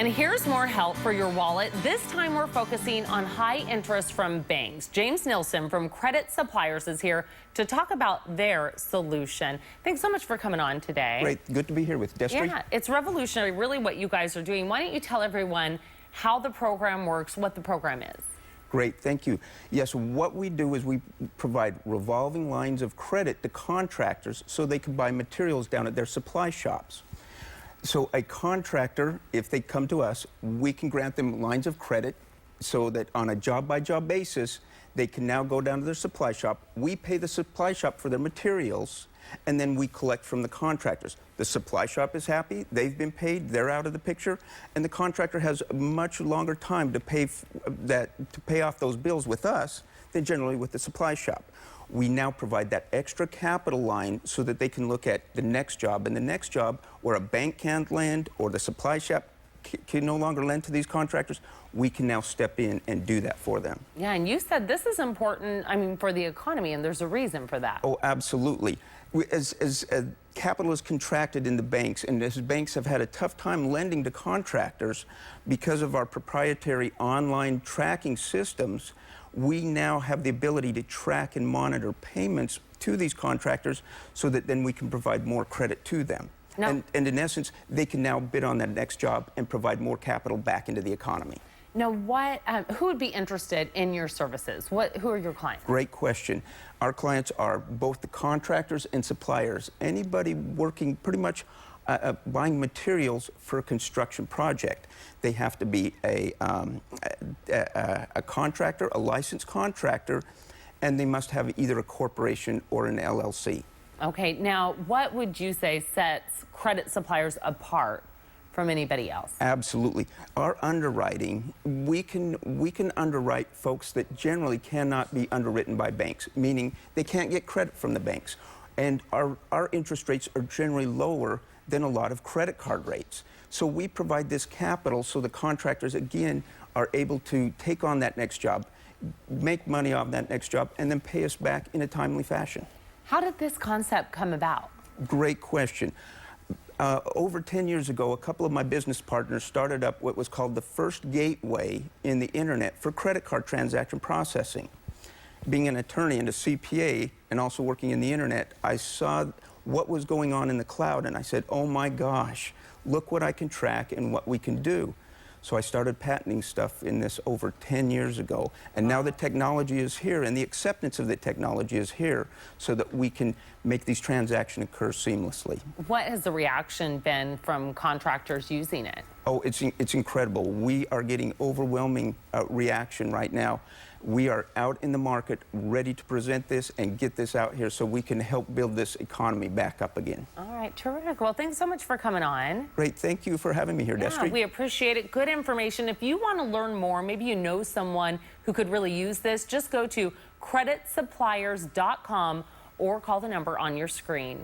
And here's more help for your wallet. This time we're focusing on high interest from banks. James Nielsen from CreditSuppliers is here to talk about their solution. Thanks so much for coming on today. Great. Good to be here with Destry. Yeah, it's revolutionary, really, what you guys are doing. Why don't you tell everyone how the program works, what the program is? Great, thank you. Yes, what we do is we provide revolving lines of credit to contractors so they can buy materials down at their supply shops. So a contractor, if they come to us, we can grant them lines of credit so that on a job-by-job basis, they can now go down to their supply shop. We pay the supply shop for their materials, and then we collect from the contractors. The supply shop is happy, they've been paid, they're out of the picture, and the contractor has a much longer time to pay off those bills with us than generally with the supply shop. We now provide that extra capital line so that they can look at the next job, and the next job where a bank can't lend or the supply shop can no longer lend to these contractors, we can now step in and do that for them. Yeah, and you said this is important, I mean, for the economy, and there's a reason for that. Oh, absolutely. As capital is contracted in the banks, and as banks have had a tough time lending to contractors because of our proprietary online tracking systems, we now have the ability to track and monitor payments to these contractors so that then we can provide more credit to them. And in essence, they can now bid on that next job and provide more capital back into the economy. Now, who would be interested in your services? Who are your clients? Great question. Our clients are both the contractors and suppliers. Anybody working pretty much buying materials for a construction project. They have to be a contractor, a licensed contractor, and they must have either a corporation or an LLC. Okay, now what would you say sets CreditSuppliers apart from anybody else? Absolutely. Our underwriting, we can underwrite folks that generally cannot be underwritten by banks, meaning they can't get credit from the banks. And our interest rates are generally lower than a lot of credit card rates. So we provide this capital so the contractors, again, are able to take on that next job, make money off that next job, and then pay us back in a timely fashion. How did this concept come about? Great question. Over 10 years ago, a couple of my business partners started up what was called the first gateway in the internet for credit card transaction processing. Being an attorney and a CPA and also working in the internet, I saw what was going on in the cloud and I said, oh my gosh, look what I can track and what we can do. So I started patenting stuff in this over 10 years ago. And now the technology is here and the acceptance of the technology is here so that we can make these transactions occur seamlessly. What has the reaction been from contractors using it? Oh, it's incredible. We are getting overwhelming reaction right now. We are out in the market ready to present this and get this out here so we can help build this economy back up again. All right, terrific. Well, thanks so much for coming on. Great, thank you for having me here, Destry. We appreciate it. Good information. If you want to learn more, maybe you know someone who could really use this, just go to CreditSuppliers.com or call the number on your screen.